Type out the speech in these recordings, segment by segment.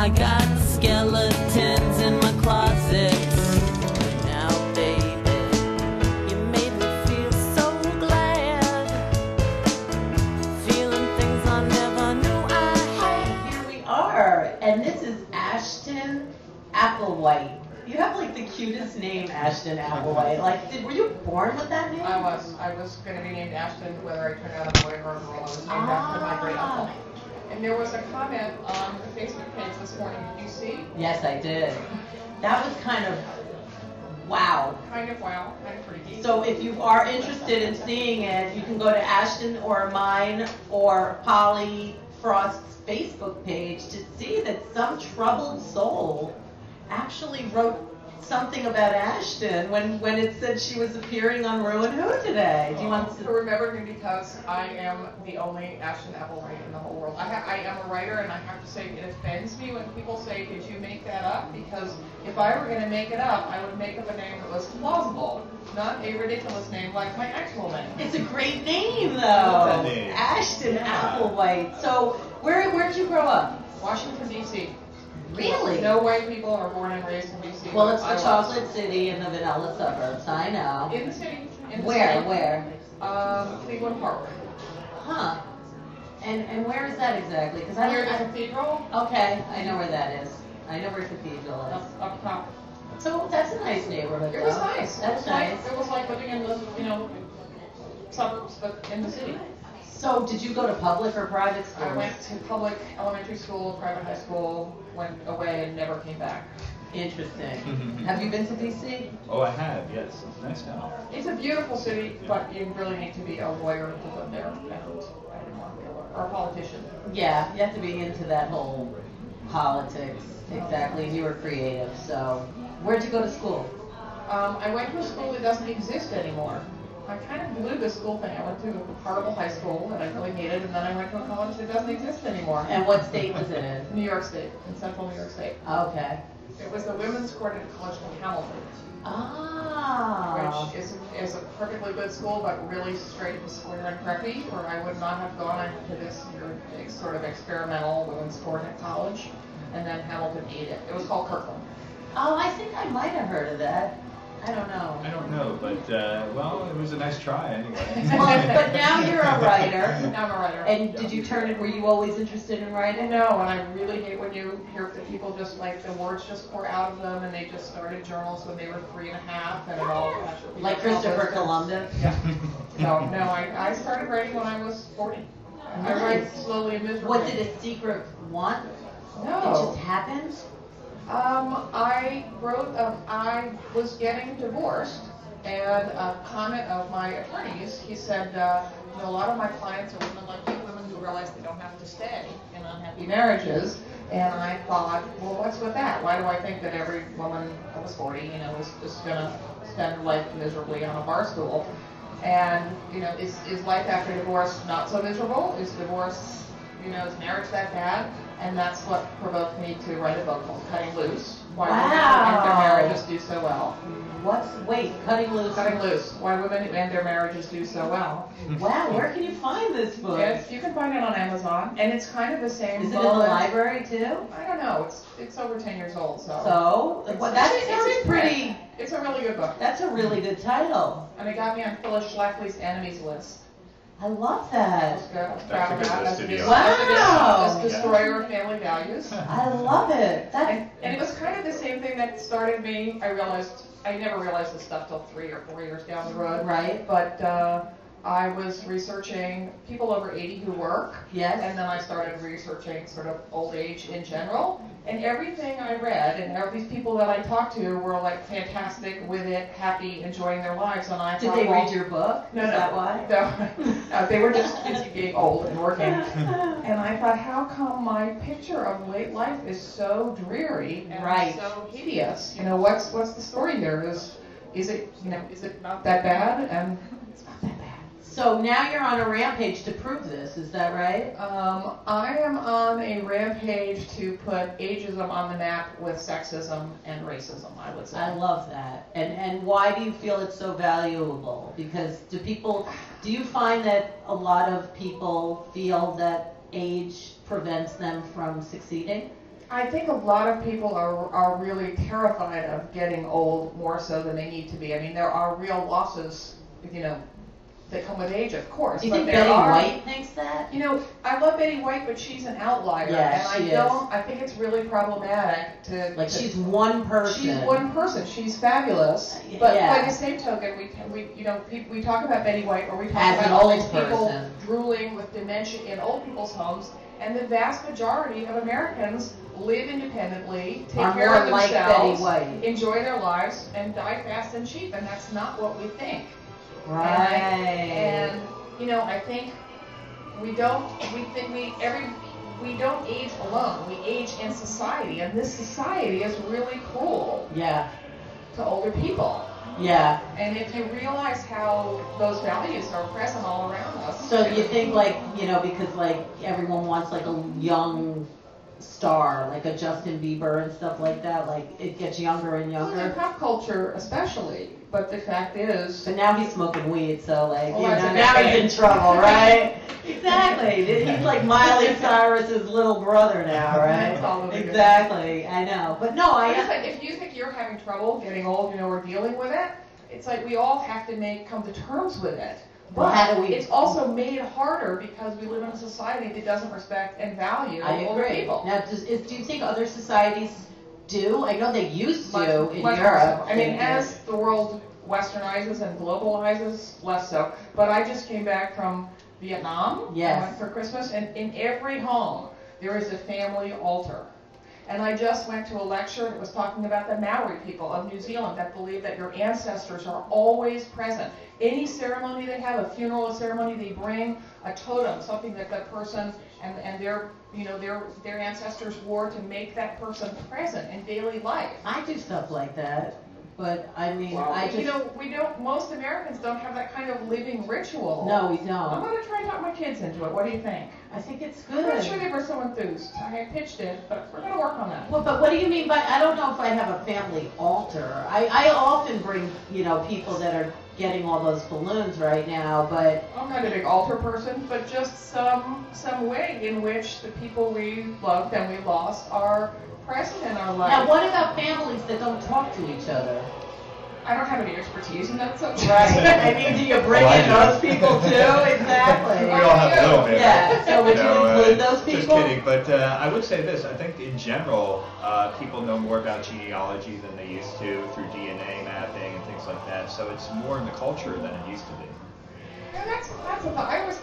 I got skeletons in my closet. Now, baby, you made me feel so glad. Feeling things I never knew I had. Here we are, and this is aShToN aPPLeWHiTE. You have like the cutest name, aShToN aPPLeWHiTE. Like, were you born with that name? I was going to be named aShToN whether I turned out a boy or a girl. I was named after my great uncle. And there was a comment on the Facebook page this morning. Did you see? Yes, I did. That was kind of wow. Kind of wow, kind of freaky. So if you are interested in seeing it, you can go to aShToN or mine or Polly Frost's Facebook page to see that some troubled soul actually wrote something about aShToN when it said she was appearing on rew-who-nyc today. Do you want to remember me because I am the only aShToN aPPLeWHiTE in the whole world. I am a writer, and I have to say it offends me when people say, "Did you make that up?" Because if I were going to make it up, I would make up a name that was plausible, not a ridiculous name like my actual name. It's a great name, though. That name. aShToN aPPLeWHiTE. So where did you grow up? Washington, D.C. Really? No white people are born and raised in D.C. Well, it's the chocolate city in the vanilla suburbs. I know. In the city. In the Where? city. Where? Cleveland Park. Huh. And where is that exactly? Because Near the cathedral. Okay, I know where that is. I know where Cathedral is. Up top. So that's a nice neighborhood. It was though. nice. That's nice. It was like living in the suburbs, but in the city. So did you go to public or private school? I went to public elementary school, private high school, went away and never came back. Interesting. Have you been to DC? Oh, I have, yes. It's nice town. It's a beautiful city, but you really need to be a lawyer to live there. And I didn't want to be a lawyer. Or a politician. Yeah, you have to be into that whole politics. Exactly. And you were creative. So where'd you go to school? I went to a school that doesn't exist anymore. I kind of blew the school thing. I went to a horrible high school that I really hated, and then I went to a college that doesn't exist anymore. And what state was it in? New York State, in central New York State. Okay. It was the women's coordinated college in Hamilton, Ah. which is a perfectly good school, but really straight and square and preppy, where I would not have gone to this sort of experimental women's coordinated college. And then Hamilton ate it. It was called Kirkland. Oh, I think I might have heard of that. I don't know. I don't know, but, well, it was a nice try anyway. Well, but now you're a writer. Now I'm a writer. And did you turn it, were you always interested in writing? No, and I really hate when you hear that people just like the words just pour out of them, and they just started journals when they were 3 and a half, and it all Like Christopher Columbus? Yeah. No, I started writing when I was 40. I write slowly and miserably. Was it a secret want? No. It just happened? I wrote, I was getting divorced, and a comment of my attorney's, he said, a lot of my clients are women like you, women who realize they don't have to stay in unhappy marriages. And I thought, well, what's with that? Why do I think that every woman that was 40, is just going to spend life miserably on a bar stool? And, is life after divorce not so miserable? Is divorce, is marriage that bad? And that's what provoked me to write a book called Cutting Loose, Why Women and Their Marriages Do So Well. Cutting Loose? Cutting Loose, Why Women and Their Marriages Do So Well. Wow, where can you find this book? Yes, you can find it on Amazon, and it's kind of the same. Is it in the library too? I don't know, it's over 10 years old, so. That sounds pretty. It's a really good book. That's a really good title. And it got me on Phyllis Schlafly's enemies list. I love that. I was proud of that. Wow. As destroyer of family values. I love it. And it was kind of the same thing that started me. I never realized this stuff till 3 or 4 years down the road. Right. But I was researching people over 80 who work. Yes. And then I started researching sort of old age in general. And everything I read and all these people that I talked to were like fantastic, with it, happy, enjoying their lives. And I Did thought, they read your book? No, Is no. that why? No. They were just busy being old and working. And I thought, how come my picture of late life is so dreary and so hideous? What's the story here? Is it not that bad? And it's not that bad. So now you're on a rampage to prove this, is that right? I am on a rampage to put ageism on the map with sexism and racism, I would say. I love that. And why do you feel it's so valuable? Because do you find that a lot of people feel that age prevents them from succeeding? I think a lot of people are really terrified of getting old more so than they need to be. I mean, there are real losses, that come with age, of course. Do you but think there Betty are, White thinks that? I love Betty White, but she's an outlier. Yeah, and she is. I think it's really problematic to She's one person. She's one person. She's fabulous. But by the same token, we talk about Betty White, or we talk As about an all old these people person. drooling with dementia in old people's homes, and the vast majority of Americans live independently, take care of like themselves, Betty White. enjoy their lives, and die fast and cheap. And that's not what we think. Right. And I think we don't age alone. We age in society, and this society is really cruel. Yeah. To older people. Yeah. And if you realize how those values are present all around us. So you think because everyone wants a young star, like a Justin Bieber and stuff like that, it gets younger and Well, in younger. pop culture especially, but the fact is. But now he's smoking weed, so that's now he's in trouble, right? Exactly. He's like Miley Cyrus's little brother now, right? That's all over Exactly. I know. But no, if you think you're having trouble getting old, or dealing with it, it's like we all have to come to terms with it. Well, But how do we? it's also made harder because we live in a society that doesn't respect and value older people. Now, do you think other societies do? I know they used to in much Europe. more so. I mean, as the world westernizes and globalizes, less so. But I just came back from Vietnam. Yes. I went for Christmas, and in every home there is a family altar. And I just went to a lecture that was talking about the Maori people of New Zealand that believe that your ancestors are always present. Any ceremony they have, a funeral ceremony, they bring a totem, something that that person and their ancestors wore to make that person present in daily life. I do stuff like that, but I mean, we don't. Most Americans don't have that kind of living ritual. No, we I'm don't. going to try to talk my kids into it. What do you think? I think it's I'm good. not sure they were so enthused. I pitched it, but we're going to work on that. Well, but what do you mean by, I don't know if I have a family altar. I often bring, people that are getting all those balloons right now, but... I'm not a big altar person, but just some way in which the people we loved and we lost are present in our life. Now, what about families that don't talk to each other? I don't have any expertise in that subject. Right. I mean, do you bring in those people too? Exactly. We all have a little bit. Yeah. So would you include those Just people? kidding. But I would say this. I think in general, people know more about genealogy than they used to through DNA mapping and things like that. So it's more in the culture than it used to be. And that's I always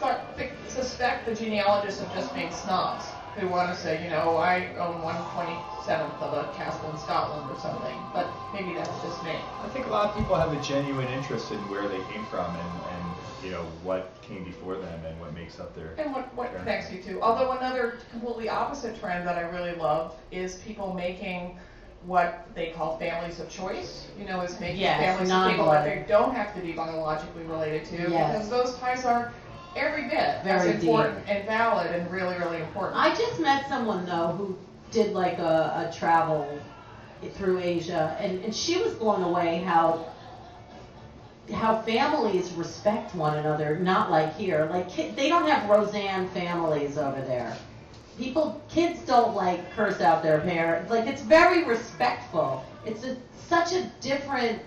suspect the genealogists of just being snobs who want to say, I own 1/27th of a castle in Scotland or something. But maybe that's just me. I think a lot of people have a genuine interest in where they came from and what came before them and what makes up their... And what connects you to. Although another completely opposite trend that I really love is people making what they call families of choice. Is making families of people that they don't have to be biologically related to. Yes. Because those ties are every bit as important and valid and really, really important. I just met someone, though, who did a travel through Asia, and she was blown away how families respect one another, not like here. They don't have Roseanne families over there. Kids don't curse out their parents. It's very respectful. It's such a different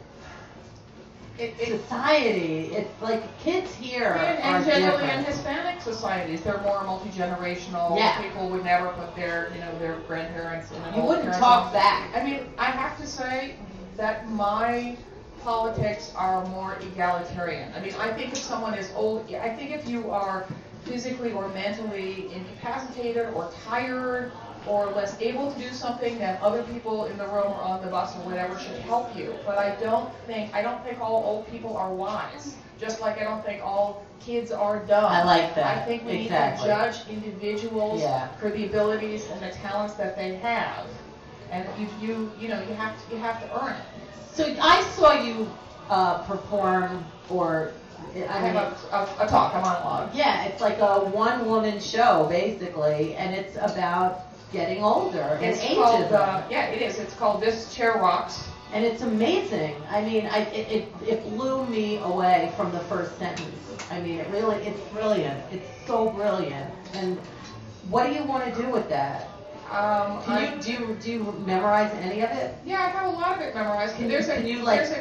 society. It's kids here and are generally different. in Hispanic societies, they're more multi-generational. Yeah. People would never put their grandparents in an You old wouldn't parents' talk home. back. I mean, I have to say that my politics are more egalitarian. I mean, I think if someone is old, I think if you are physically or mentally incapacitated or tired or less able to do something, that other people in the room or on the bus or whatever should help you. But I don't think all old people are wise. Just like I don't think all kids are dumb. I like that. I think we Exactly. need to judge individuals for the abilities and the talents that they have. And you have to earn it. So I saw you perform, or I have a talk, a monologue. Yeah, it's like a one-woman show basically, and it's about getting older and It's ageism. called, it is. It's called This Chair Rocks. And it's amazing. I mean, it blew me away from the first sentence. I mean, it's brilliant. It's so brilliant. And what do you want to do with that? Do you memorize any of it? Yeah, I have a lot of it memorized. There's a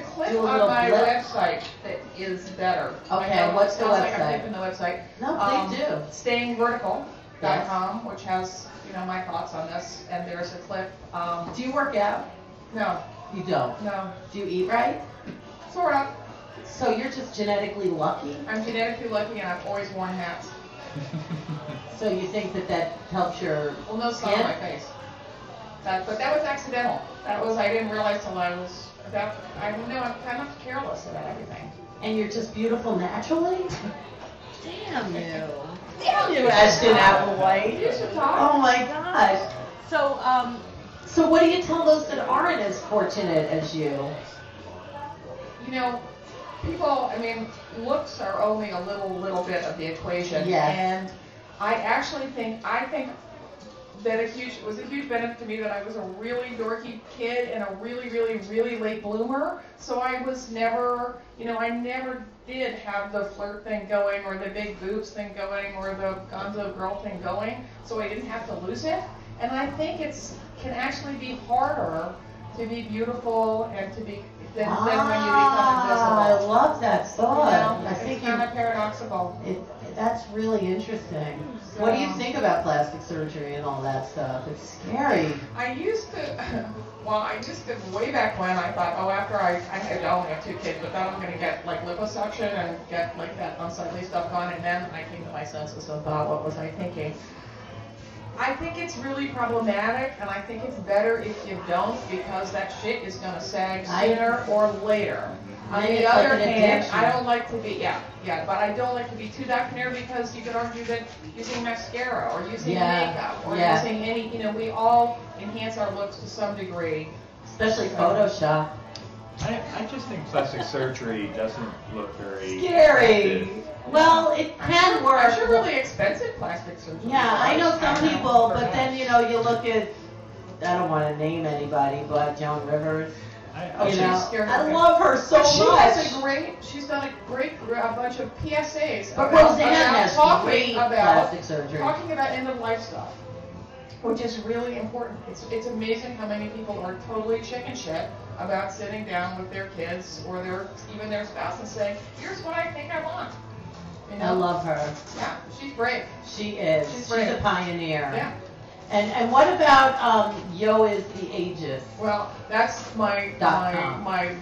clip do a on little my blip? website that is better. Okay, I know what's it the sounds like I'm website? flipping the website. No, please do. Stayingvertical.com, which has my thoughts on this, and there's a clip. Do you work out? No, You don't. no, Do you eat right? sort of. So you're just genetically lucky? I'm genetically lucky, and I've always worn hats. So you think that helps your Well, no sun on my face. But that was accidental. I didn't realize till I was. I don't know. I'm kind of careless about everything. And you're just beautiful naturally? Damn you. Damn you, Ashton Applewhite. You should talk. Oh my gosh. So, So what do you tell those that aren't as fortunate as you? People, looks are only a little bit of the equation. Yes. And I think that it was a huge benefit to me that I was a really dorky kid and a really, really, really late bloomer. So I was never, I never did have the flirt thing going or the big boobs thing going or the gonzo girl thing going. So I didn't have to lose it. And I think can actually be harder to be beautiful and to be than when you become invisible. I love that thought. I think it's kind of paradoxical. That's really interesting. What do you think about plastic surgery and all that stuff? It's scary. I used to way back when I thought, after I only have 2 kids, but then I'm going to get like liposuction and get like that unsightly stuff gone, and then I came to my senses and thought, what was I thinking? I think it's really problematic, and I think it's better if you don't, because that shit is going to sag sooner or later. On the other hand, I don't like to be, but I don't like to be too doctrinaire, because you could argue that using mascara or using makeup or using any, we all enhance our looks to some degree. Especially Photoshop. I just think plastic surgery doesn't look very scary. effective. Well, it can work. I'm sure really expensive plastic surgery. Yeah, I know some people, but then you look at, I don't want to name anybody, but Joan Rivers. I love her so much. She's done a bunch of PSAs. But Roseanne has great plastic surgery. Talking about end of life stuff, which is really important. It's amazing how many people are totally chicken shit about sitting down with their kids or even their spouse and saying, "Here's what I think I want." I love her. Yeah, she's brave. She is. She's a pioneer. Yeah. And what about Yo is the Ageist? Well, that's my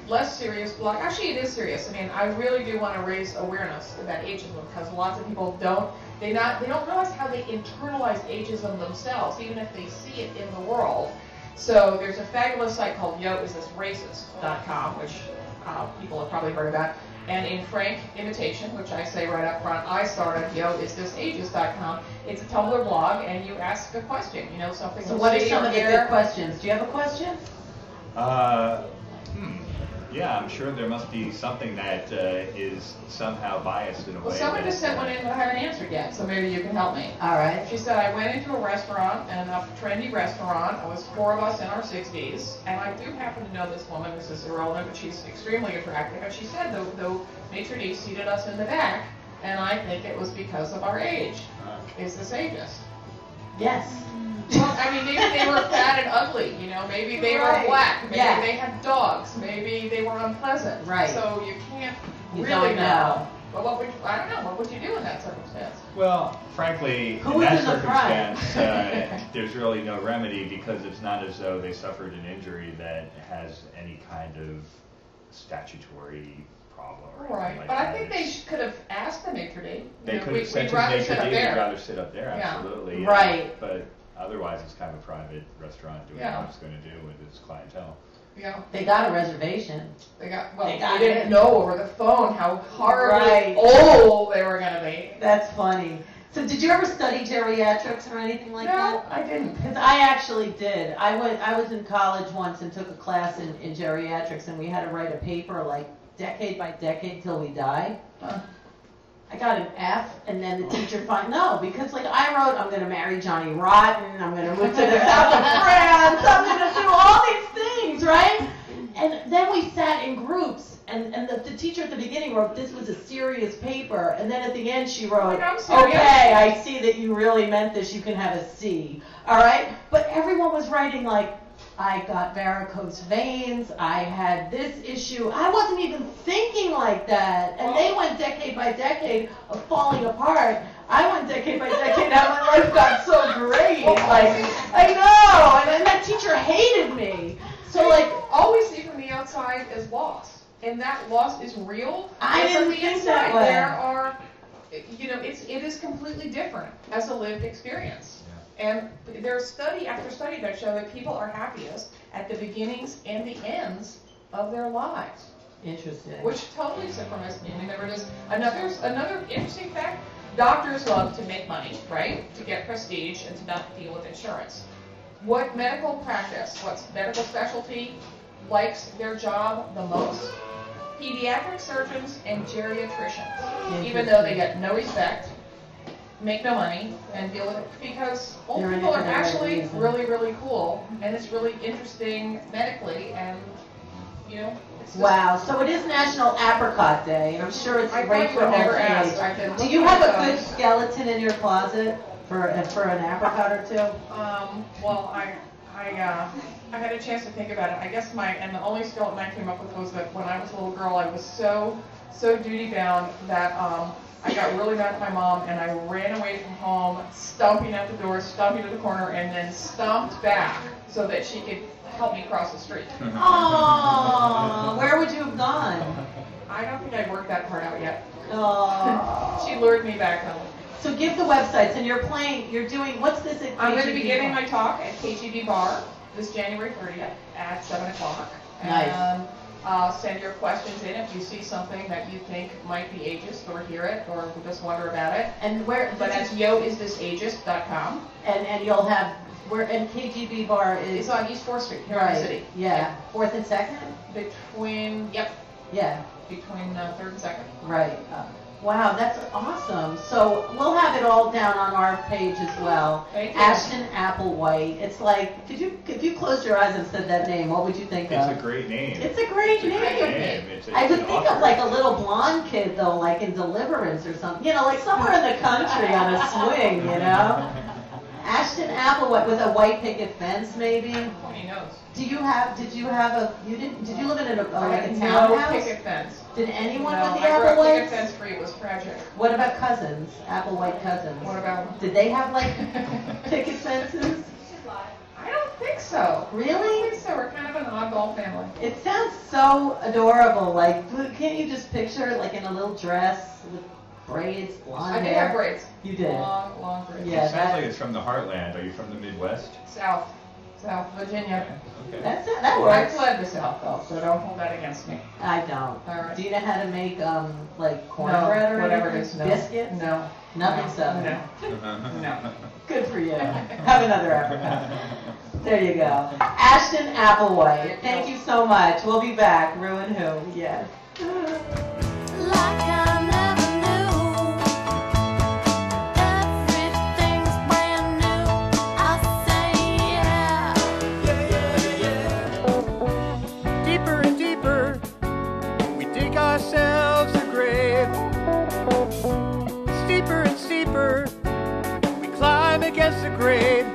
less serious blog. Actually, it is serious. I really do want to raise awareness about ageism, because lots of people don't realize how they internalize ageism themselves, even if they see it in the world. So there's a fabulous site called yoisthisracist.com, which people have probably heard about. And in frank imitation, which I say right up front, I started yoisthisageist.com. It's a Tumblr blog, and you ask a question, something. So what are some of the good questions? Do you have a question? Yeah, I'm sure there must be something that is somehow biased in a way. Well, someone just sent one in that I haven't answered yet, so maybe you can help me. All right. She said, I went into a restaurant, a trendy restaurant. It was 4 of us in our 60s, and I do happen to know this woman. This is irrelevant, but she's extremely attractive. And she said the maitre d' seated us in the back, and I think it was because of our age. Is this ageist? Yes. Well, maybe they were fat and ugly, maybe they were black, maybe they had dogs, maybe they were unpleasant. Right. So you can't You really don't know. But I don't know, what would you do in that circumstance? Well, frankly, in that circumstance, there's really no remedy, because it's not as though they suffered an injury that has any kind of statutory problem or anything Right, like but that. I think they could have asked the maitre d'. They could have said to the maitre d', we'd rather sit up there, absolutely. Right. But otherwise, it's kind of a private restaurant doing what it's going to do with its clientele. Yeah. They got a reservation. They didn't know over the phone how horribly old they were going to be. That's funny. So did you ever study geriatrics or anything like that? No, I didn't. Because I actually did. I was in college once and took a class in geriatrics, and we had to write a paper like decade by decade till we die. I got an F, and then the teacher because I wrote, I'm going to marry Johnny Rotten, I'm going to move to the south of France, I'm going to do all these things, right? And then we sat in groups, and the teacher at the beginning wrote this was a serious paper, and then at the end she wrote, I'm serious. okay, I see that you really meant this, you can have a C. All right? But everyone was writing like, I got varicose veins, I had this issue. I wasn't even thinking like that. And they went decade by decade of falling apart. I went decade by decade, how my life got so great. Like, I know, and then that teacher hated me. So like, all we see from the outside is loss, and that loss is real. I And from didn't the think inside, that way. there are, it is completely different as a lived experience. And there's study after study that show that people are happiest at the beginnings and the ends of their lives. Interesting. Which totally surprised me. I mean, there was another interesting fact. Doctors love to make money, right? To get prestige and to not deal with insurance. What medical practice, what medical specialty likes their job the most? Pediatric surgeons and geriatricians. Even though they get no respect, make no money, and deal with it, because old They're in people it are for the right actually reason. really, really cool, and it's really interesting medically, and it's just, Wow, so it is National Apricot Day, and I'm sure it's I great thought you for would never old ask. age. I can Do look you at have a my good phones. skeleton in your closet for an apricot or two? Well, I had a chance to think about it. I guess the only skeleton I came up with was that when I was a little girl, I was so duty bound that I got really mad at my mom, and I ran away from home, stomping out the door, stomping to the corner, and then stomped back so that she could help me cross the street. Oh, where would you have gone? I don't think I worked that part out yet. Oh. She lured me back home. So give the websites, and you're doing, what's this at I'm going to be KGB? giving my talk at KGB Bar this January 30th at 7 o'clock. Nice. And send your questions in if you see something that you think might be ageist, or hear it, or just wonder about it. And where, But that's yoisthisageist.com. and you'll have, and KGB Bar is, It's on East 4th Street here in the city. yeah, 4th and 2nd? Between 3rd and 2nd. Right. Wow, that's awesome. So we'll have it all down on our page as well. Thank you. aShToN aPPLeWHiTE. It's like, if you closed your eyes and said that name, what would you think of? It's a great name. It's a great It's a name. great name. I would think of like a little blonde kid though, like in Deliverance or something. Like somewhere in the country on a swing, aShToN aPPLeWHiTE with a white picket fence, maybe. Pointy nose. Did you live in a I like a had no townhouse? picket fence. Did anyone No, with the I grew up picket aPPLeWHiTEs? fence free. It was tragic. What about cousins? aPPLeWHiTE cousins? What about them? Did they have like picket fences? I don't think so. I don't Really? think so. We're kind of an oddball family. It sounds so adorable. Like, can't you just picture like in a little dress with braids, blonde I did hair? have braids. You did. Long braids. Yeah. It sounds like it's from the heartland. Are you from the Midwest? South Virginia. Okay. That I works. fled the South though, so don't hold that against me. I don't. All right. Do you know how to make like cornbread or whatever it anything? is. No. Biscuits? No. Nothing no. so. No. No. Good for you. Have another apricot. There you go. aShToN aPPLeWHiTE. Thank you so much. We'll be back. rew-who-nyc. Yes. Like I never knew. Everything's brand new. I say yeah. Deeper and deeper, we dig ourselves a grave. Steeper and steeper, we climb against the grade.